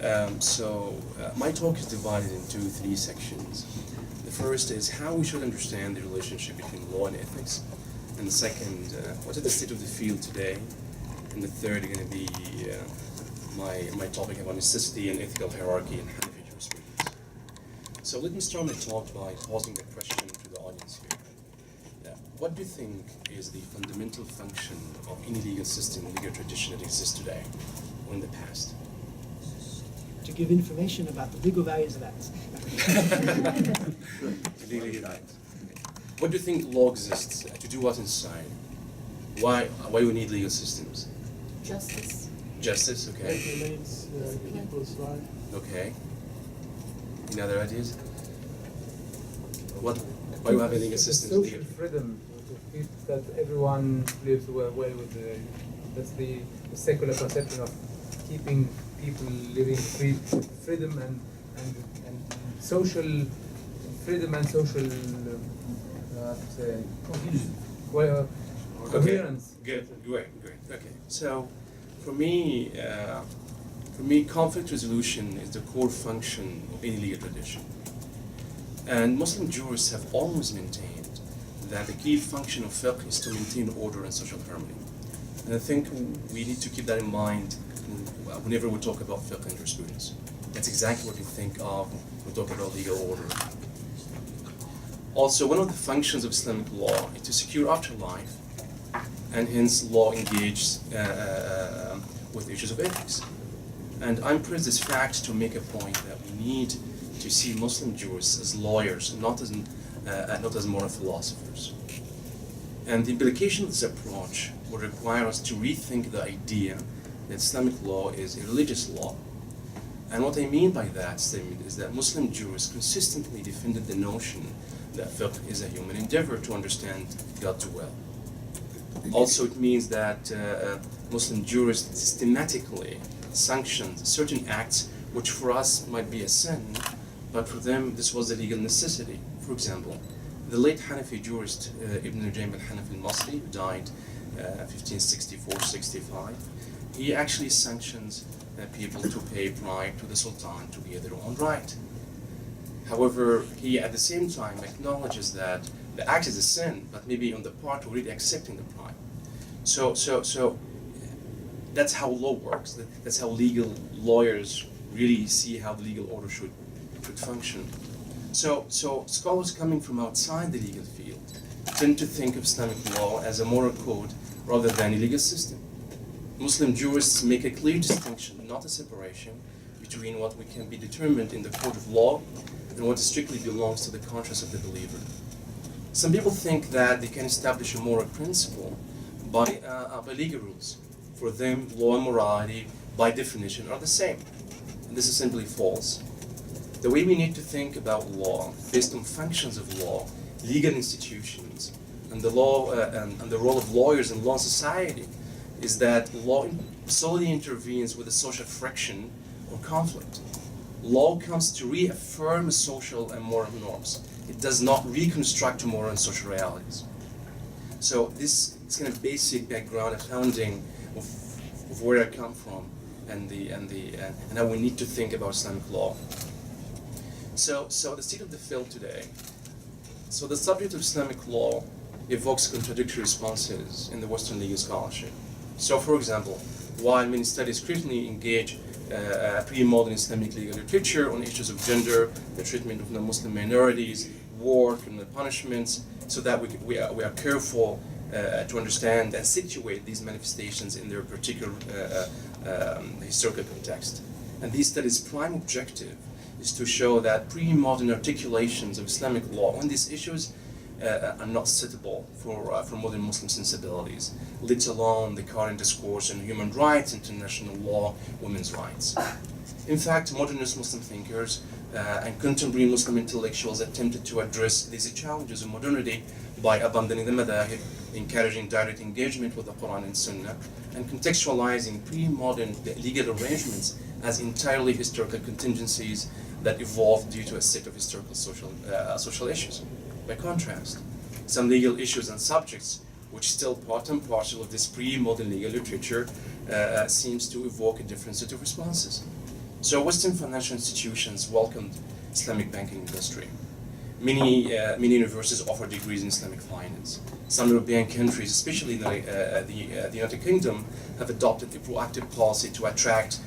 My talk is divided into three sections. The first is how we should understand the relationship between law and ethics. And the second, what is the state of the field today? And the third is going to be my topic about necessity and ethical hierarchy in Hanafi jurisprudence. So let me start my talk by posing the question to the audience here. What do you think is the fundamental function of any legal system, legal tradition that exists today or in the past? To give information about the legal values of acts. Legal values. What do you think law exists to do what in society? Why we need legal systems? Justice. Justice, okay. Regulates people's life. Okay. Any other ideas? Why you have a legal system? Social freedom, that everyone lives well with that's the secular conception of keeping people living freedom and social freedom and social coherence. Great. Okay. So, for me, conflict resolution is the core function of any legal tradition. And Muslim jurists have always maintained that the key function of fiqh is to maintain order and social harmony. And I think we need to keep that in mind whenever we talk about fiqh and jurisprudence. That's exactly what we think of when we talk about legal order. Also, one of the functions of Islamic law is to secure afterlife, and hence law engages with issues of ethics. And I'm pressed this fact to make a point that we need to see Muslim jurists as lawyers, not as moral philosophers. And the implication of this approach would require us to rethink the idea that Islamic law is a religious law. And what I mean by that statement is that Muslim jurists consistently defended the notion that fiqh is a human endeavor to understand God's will. Also, it means that Muslim jurists systematically sanctioned certain acts which for us might be a sin, but for them this was a legal necessity. For example, the late Hanafi jurist Ibn Nujaym al-Hanafi al-Masri, who died 1564-65, he actually sanctions people to pay bribe to the Sultan to get their own right. However, he at the same time acknowledges that the act is a sin, but maybe on the part of really accepting the bribe. So that's how law works. That's how legal lawyers really see how the legal order should function. So scholars coming from outside the legal field tend to think of Islamic law as a moral code rather than a legal system. Muslim jurists make a clear distinction, not a separation, between what can be determined in the court of law and what strictly belongs to the conscience of the believer. Some people think that they can establish a moral principle by legal rules. For them, law and morality, by definition, are the same. And this is simply false. The way we need to think about law, based on functions of law, legal institutions, and the law and the role of lawyers in law and society, is that law solely intervenes with a social friction or conflict. Law comes to reaffirm social and moral norms. It does not reconstruct moral and social realities. So this is kind of basic background, a founding of where I come from, and how we need to think about Islamic law. So the state of the field today. So the subject of Islamic law evokes contradictory responses in the Western legal scholarship. So, for example, while many studies critically engage pre-modern Islamic legal literature on issues of gender, the treatment of non-Muslim minorities, war, criminal punishments, so that we are careful to understand and situate these manifestations in their particular historical context. And these studies' prime objective is to show that pre-modern articulations of Islamic law on these issues are not suitable for modern Muslim sensibilities, let alone the current discourse on human rights, international law, women's rights. In fact, modernist Muslim thinkers and contemporary Muslim intellectuals attempted to address these challenges of modernity by abandoning the madahib, encouraging direct engagement with the Quran and Sunnah, and contextualizing pre-modern legal arrangements as entirely historical contingencies that evolved due to a set of historical social issues. By contrast, some legal issues and subjects which still part and parcel of this pre-modern legal literature seems to evoke a different set of responses. So Western financial institutions welcomed Islamic banking industry. Many universities offer degrees in Islamic finance. Some European countries, especially the United Kingdom, have adopted a proactive policy to attract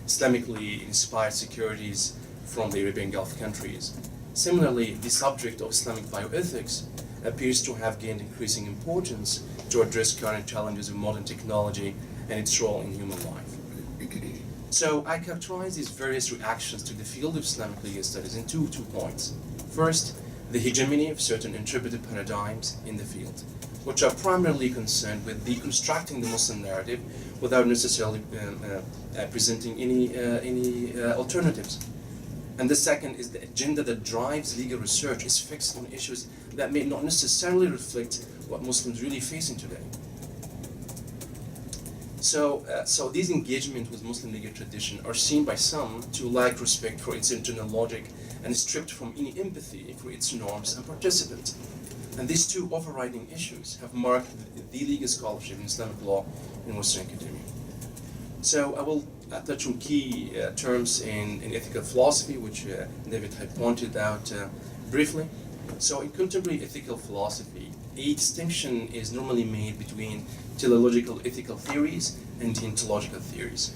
Islamically inspired securities from the Arabian Gulf countries. Similarly, the subject of Islamic bioethics appears to have gained increasing importance to address current challenges of modern technology and its role in human life. So I characterize these various reactions to the field of Islamic legal studies in two points. First, the hegemony of certain interpretive paradigms in the field, which are primarily concerned with deconstructing the Muslim narrative without necessarily presenting any alternatives. And the second is the agenda that drives legal research is fixed on issues that may not necessarily reflect what Muslims really facing today. So these engagements with Muslim legal tradition are seen by some to lack respect for its internal logic and stripped from any empathy for its norms and participants. And these two overriding issues have marked the legal scholarship in Islamic law in Western academia. So I will touch on key terms in ethical philosophy, which David had pointed out briefly. So in contemporary ethical philosophy, a distinction is normally made between teleological ethical theories and deontological theories.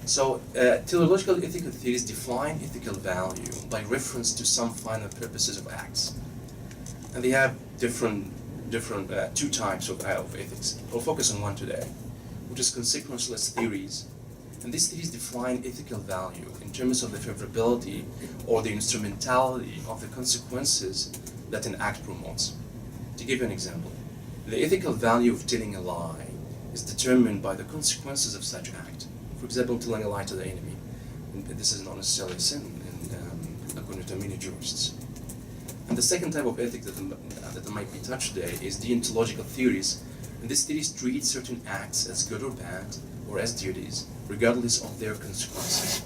So teleological ethical theories define ethical value by reference to some final purposes of acts. And they have different two types of ethics. I'll focus on one today, which is consequentialist theories. And these theories define ethical value in terms of the favorability or the instrumentality of the consequences that an act promotes. To give you an example, the ethical value of telling a lie is determined by the consequences of such act. For example, telling a lie to the enemy. And this is not necessarily a sin, according to many jurists. And the second type of ethics that might be touched today is deontological theories. And these theories treat certain acts as good or bad, or as duties, regardless of their consequences.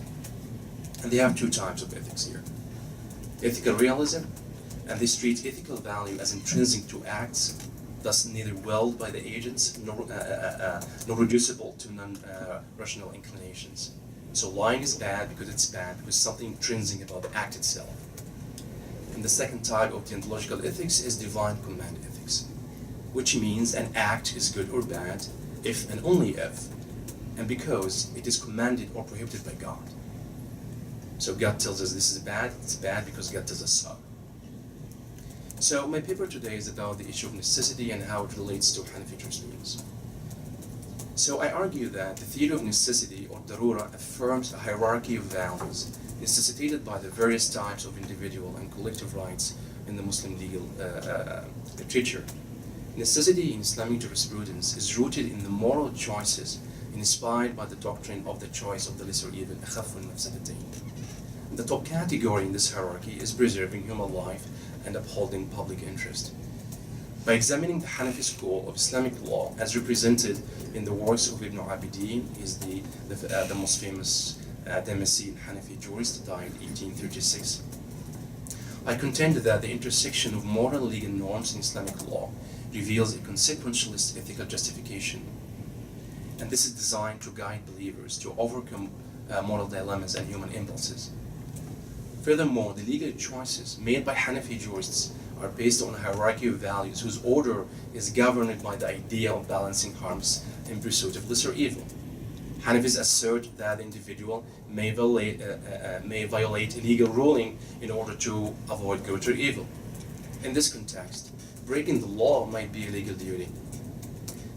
And they have two types of ethics here. Ethical realism, and this treats ethical value as intrinsic to acts, thus neither willed by the agents nor reducible to non-rational inclinations. So lying is bad because something intrinsic about the act itself. And the second type of deontological ethics is divine command ethics, which means an act is good or bad if and only if, and because it is commanded or prohibited by God. So God tells us this is bad, it's bad because God tells us so. So my paper today is about the issue of necessity and how it relates to Hanafi jurisprudence. So I argue that the theory of necessity, or darura, affirms a hierarchy of values necessitated by the various types of individual and collective rights in the Muslim legal literature. Necessity in Islamic jurisprudence is rooted in the moral choices inspired by the doctrine of the choice of the lesser evil, أخف المفسدتين. The top category in this hierarchy is preserving human life and upholding public interest. By examining the Hanafi school of Islamic law as represented in the works of Ibn Abidin, is the most famous Damascene Hanafi jurist, died in 1836. I contend that the intersection of moral and legal norms in Islamic law reveals a consequentialist ethical justification. And this is designed to guide believers to overcome moral dilemmas and human impulses. Furthermore, the legal choices made by Hanafi jurists are based on a hierarchy of values whose order is governed by the idea of balancing harms in pursuit of lesser evil. Hanafis assert that the individual may violate a legal ruling in order to avoid greater evil. In this context, breaking the law might be a legal duty.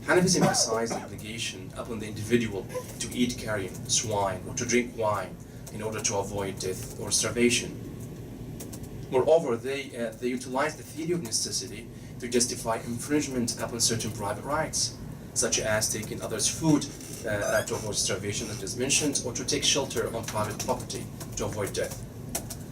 Hanafis emphasize the obligation upon the individual to eat carrion, swine, or to drink wine in order to avoid death or starvation. Moreover, they utilize the theory of necessity to justify infringement upon certain private rights, such as taking others' food to avoid starvation, as just mentioned, or to take shelter on private property to avoid death.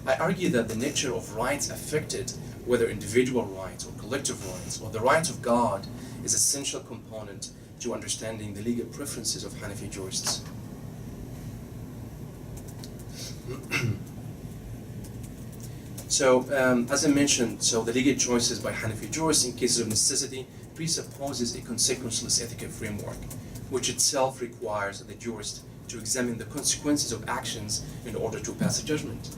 I argue that the nature of rights affected, whether individual rights or collective rights, or the rights of God, is an essential component to understanding the legal preferences of Hanafi jurists. So, as I mentioned, the legal choices by Hanafi jurists in cases of necessity presupposes a consequentialist ethical framework, which itself requires the jurist to examine the consequences of actions in order to pass a judgment.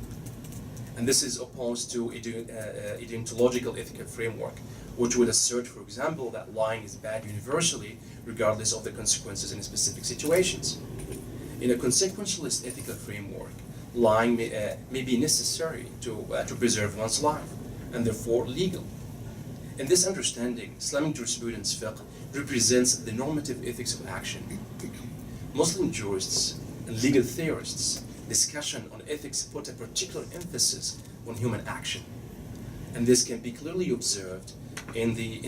And this is opposed to ideological ethical framework, which would assert, for example, that lying is bad universally, regardless of the consequences in specific situations. In a consequentialist ethical framework, lying may be necessary to preserve one's life, and therefore legal. In this understanding, Islamic jurisprudence fiqh represents the normative ethics of action. Muslim jurists and legal theorists' discussion on ethics put a particular emphasis on human action, and this can be clearly observed in the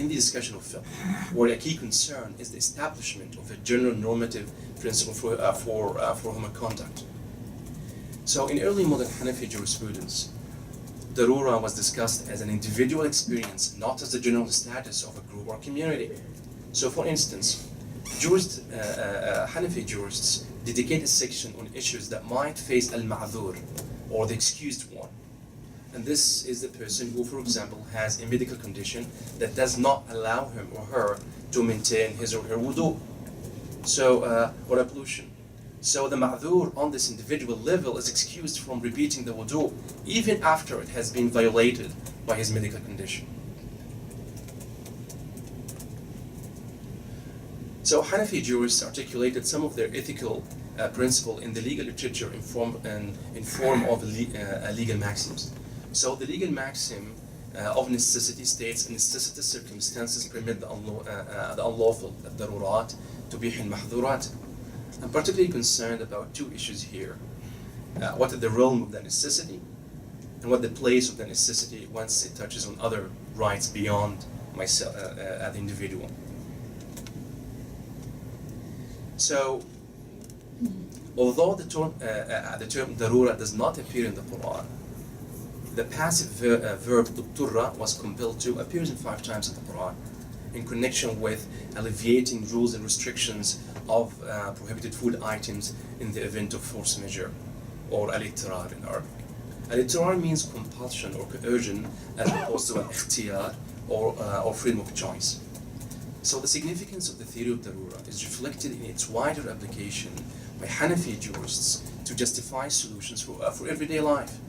discussion of fiqh, where a key concern is the establishment of a general normative principle for human conduct. So, in early modern Hanafi jurisprudence, darura was discussed as an individual experience, not as the general status of a group or community. So, for instance, Hanafi jurists dedicate a section on issues that might face al-ma'dhur, or the excused one. And this is the person who, for example, has a medical condition that does not allow him or her to maintain his or her wudu, or a pollution. So the ma'dhur on this individual level is excused from repeating the wudu, even after it has been violated by his medical condition. So Hanafi jurists articulated some of their ethical principles in the legal literature in form of legal maxims. So the legal maxim of necessity states, necessitous circumstances permit the unlawful, darurat, tubih al-mahdhurat. I'm particularly concerned about two issues here. What is the realm of the necessity, and what the place of the necessity once it touches on other rights beyond myself, the individual. So, although the term darura does not appear in the Quran, the passive verb utturra was compelled to appears in 5 times in the Quran in connection with alleviating rules and restrictions of prohibited food items in the event of force majeure, or al-ittirar in Arabic. Al-ittirar means compulsion or coercion, as opposed to al-ikhtiyar or freedom of choice. So the significance of the theory of darura is reflected in its wider application by Hanafi jurists to justify solutions for everyday life.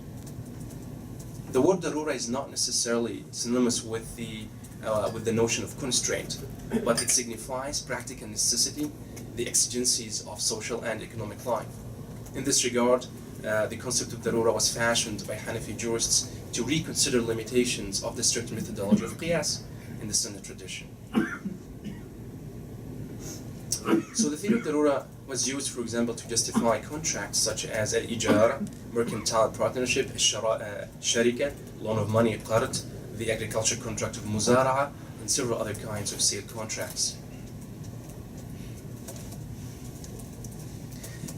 The word darura is not necessarily synonymous with the notion of constraint, but it signifies practical necessity, the exigencies of social and economic life. In this regard, the concept of darura was fashioned by Hanafi jurists to reconsider limitations of the strict methodology of qiyas in the Sunnah tradition. So the theory of darura was used, for example, to justify contracts such as al-ijara, mercantile partnership, sharika, loan of money, qard, the agriculture contract of muzara'a, and several other kinds of sale contracts.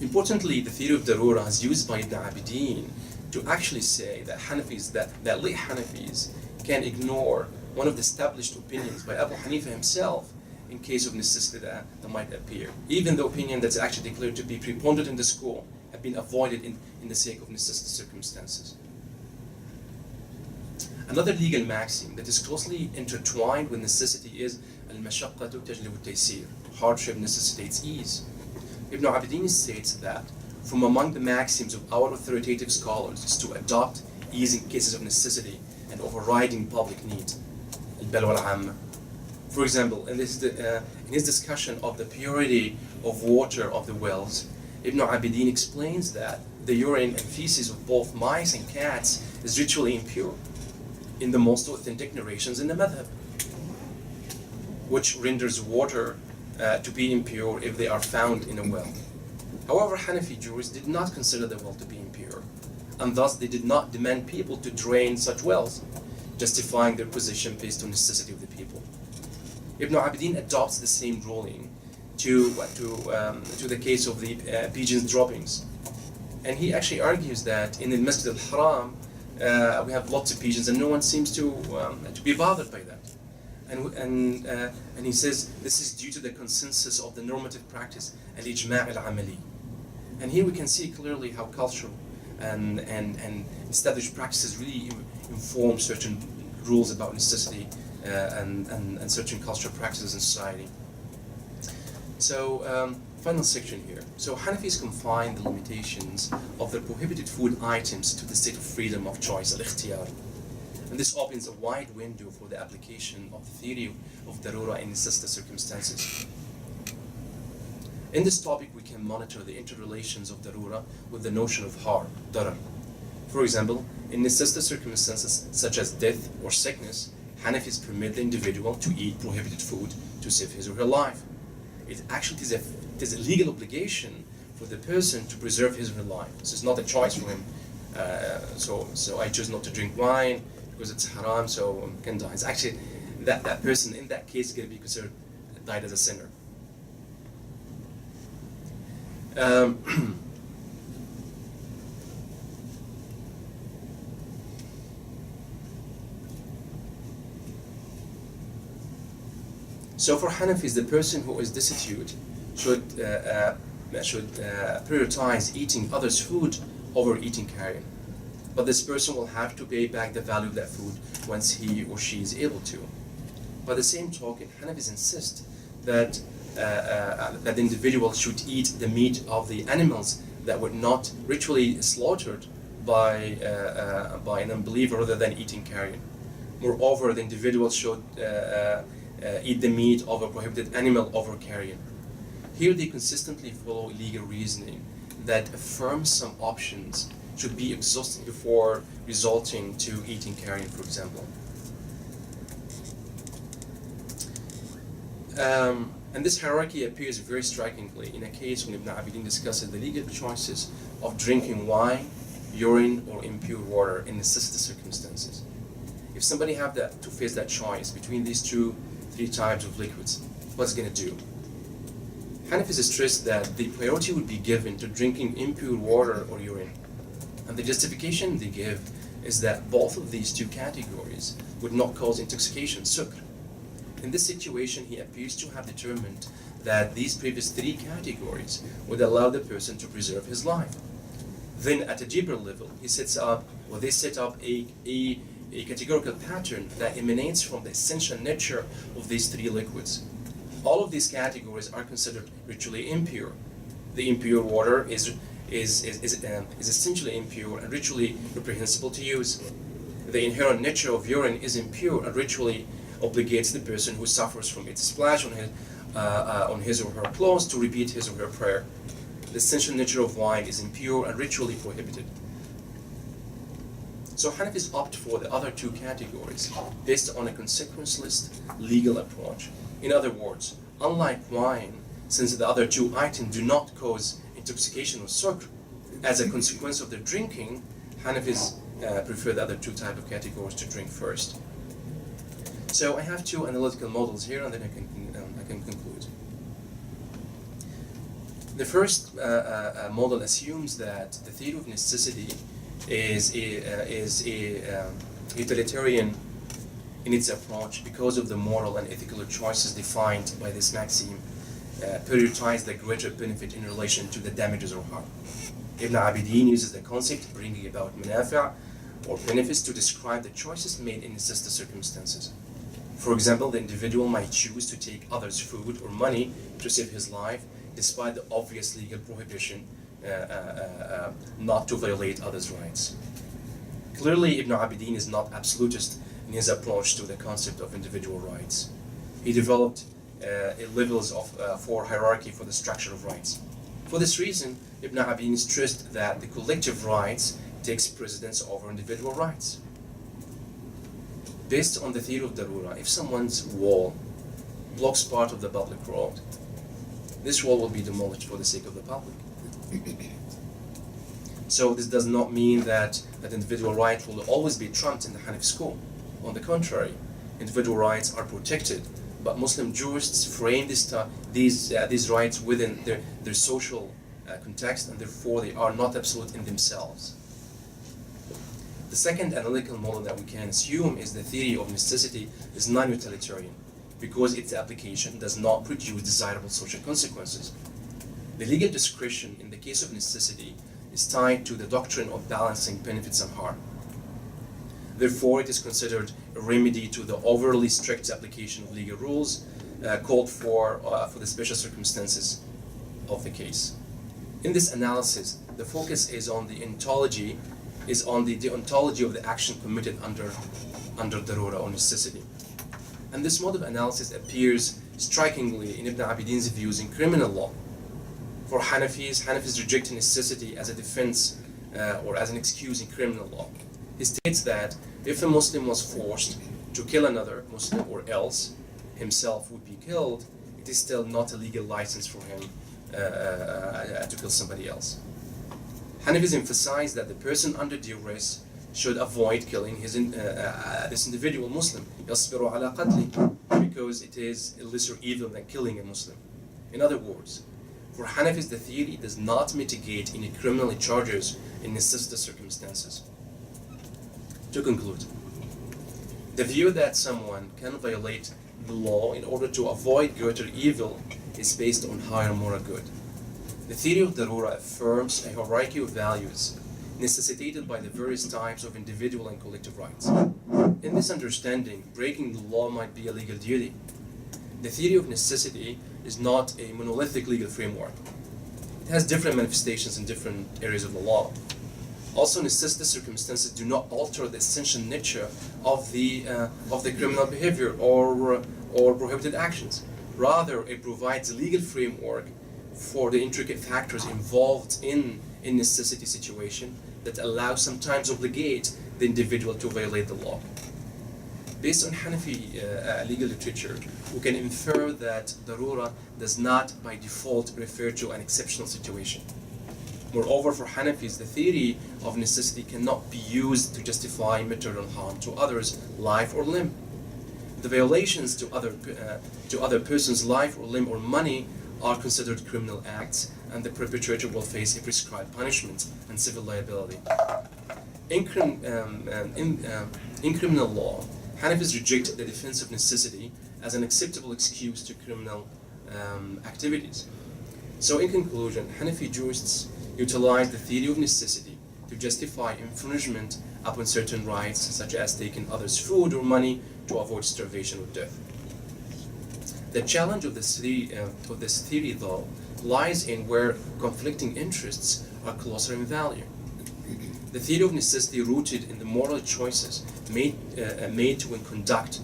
Importantly, the theory of darura is used by Ibn Abidin to actually say that Hanafis, that late Hanafis can ignore one of the established opinions by Abu Hanifa himself in case of necessity that might appear. Even the opinion that's actually declared to be preponderant in the school have been avoided in the sake of necessity circumstances. Another legal maxim that is closely intertwined with necessity is al-mashaqqatu tajlibu at-taysir, hardship necessitates ease. Ibn Abidin states that from among the maxims of our authoritative scholars is to adopt ease in cases of necessity and overriding public need. Al-balwa al-amma. For example, in his discussion of the purity of water of the wells, Ibn Abidin explains that the urine and feces of both mice and cats is ritually impure in the most authentic narrations in the madhab, which renders water to be impure if they are found in a well. However, Hanafi jurists did not consider the well to be impure, and thus they did not demand people to drain such wells, justifying their position based on necessity of the people. Ibn Abidin adopts the same ruling to the case of the pigeons' droppings, and he actually argues that in the Masjid al-Haram we have lots of pigeons and no one seems to be bothered by that, and he says this is due to the consensus of the normative practice al-ijma' al-amali. And here we can see clearly how cultural and established practices really inform certain rules about necessity and certain cultural practices in society. So, final section here. So Hanafis confine the limitations of the prohibited food items to the state of freedom of choice, al-ikhtiyar. And this opens a wide window for the application of the theory of darura in necessity circumstances. In this topic, we can monitor the interrelations of darura with the notion of harm, darar. For example, in necessity circumstances such as death or sickness, Hanafis permit the individual to eat prohibited food to save his or her life. It actually is a legal obligation for the person to preserve his or her life. So it's not a choice for him. So I choose not to drink wine because it's haram, so I can die. It's actually that person in that case is going to be considered died as a sinner. So for Hanafis, the person who is destitute should prioritize eating others' food over eating carrion. But this person will have to pay back the value of that food once he or she is able to. By the same token, Hanafis insist that that the individual should eat the meat of the animals that were not ritually slaughtered by an unbeliever rather than eating carrion. Moreover, the individual should eat the meat of a prohibited animal over carrion. Here they consistently follow legal reasoning that affirms some options should be exhausted before resulting to eating carrion, for example. And this hierarchy appears very strikingly in a case when Ibn Abidin discusses the legal choices of drinking wine, urine, or impure water in necessity circumstances. If somebody have to face that choice between these three types of liquids, what's going to do? Hanafis stress that the priority would be given to drinking impure water or urine. And the justification they give is that both of these two categories would not cause intoxication, sukr. In this situation, he appears to have determined that these previous three categories would allow the person to preserve his life. Then at a deeper level, they set up a categorical pattern that emanates from the essential nature of these three liquids. All of these categories are considered ritually impure. The impure water is essentially impure and ritually reprehensible to use. The inherent nature of urine is impure and ritually obligates the person who suffers from its splash on his or her clothes to repeat his or her prayer. The essential nature of wine is impure and ritually prohibited. So Hanafis opt for the other two categories based on a consequenceless legal approach. In other words, unlike wine, since the other two items do not cause intoxication or sukr, as a consequence of their drinking, Hanafis prefer the other two types of categories to drink first. So I have two analytical models here, and then I can conclude. The first model assumes that the theory of necessity is utilitarian in its approach because of the moral and ethical choices defined by this maxim prioritize the greater benefit in relation to the damages or harm. Ibn Abidin uses the concept bringing about manafi' or benefits to describe the choices made in necessity circumstances. For example, the individual might choose to take others' food or money to save his life, despite the obvious legal prohibition not to violate others' rights. Clearly, Ibn Abidin is not absolutist in his approach to the concept of individual rights. He developed levels for hierarchy for the structure of rights. For this reason, Ibn Abidin stressed that the collective rights takes precedence over individual rights. Based on the theory of darura, if someone's wall blocks part of the public road, this wall will be demolished for the sake of the public. So this does not mean that individual right will always be trumped in the Hanafi school. On the contrary, individual rights are protected, but Muslim jurists frame these rights within their social context, and therefore they are not absolute in themselves. The second analytical model that we can assume is the theory of necessity is non-utilitarian because its application does not produce desirable social consequences. The legal discretion in the case of necessity is tied to the doctrine of balancing benefits and harm. Therefore, it is considered a remedy to the overly strict application of legal rules called for the special circumstances of the case. In this analysis, the focus is on the deontology of the action committed under darura or necessity. And this mode of analysis appears strikingly in Ibn Abidin's views in criminal law. For Hanafis reject necessity as a defense or as an excuse in criminal law. He states that if a Muslim was forced to kill another Muslim or else himself would be killed, it is still not a legal license for him to kill somebody else. Hanafis emphasize that the person under duress should avoid killing this individual Muslim, يصبر على قتله, because it is a lesser evil than killing a Muslim. In other words, for Hanafis, the theory does not mitigate any criminal charges in necessitous circumstances. To conclude, the view that someone can violate the law in order to avoid greater evil is based on higher moral good. The theory of darura affirms a hierarchy of values necessitated by the various types of individual and collective rights. In this understanding, breaking the law might be a legal duty. The theory of necessity is not a monolithic legal framework. It has different manifestations in different areas of the law. Also, necessitous circumstances do not alter the essential nature of the criminal behavior or prohibited actions. Rather, it provides a legal framework for the intricate factors involved in a necessity situation that allow sometimes obligate the individual to violate the law. Based on Hanafi legal literature, we can infer that darura does not by default refer to an exceptional situation. Moreover, for Hanafis, the theory of necessity cannot be used to justify material harm to others' life or limb. The violations to other person's life or limb or money are considered criminal acts, and the perpetrator will face a prescribed punishment and civil liability. In criminal law, Hanafis reject the defense of necessity as an acceptable excuse to criminal activities. So in conclusion, Hanafi jurists utilize the theory of necessity to justify infringement upon certain rights, such as taking others' food or money to avoid starvation or death. The challenge of this theory, though, lies in where conflicting interests are closer in value. The theory of necessity rooted in the moral choices made when conduct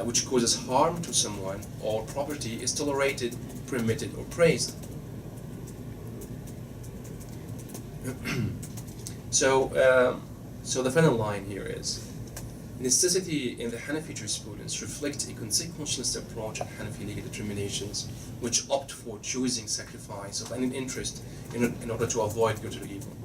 which causes harm to someone or property is tolerated, permitted, or praised. So the final line here is, necessity in the Hanafi jurisprudence reflects a consequentialist approach in Hanafi legal determinations, which opt for choosing sacrifice of any interest in order to avoid greater evil.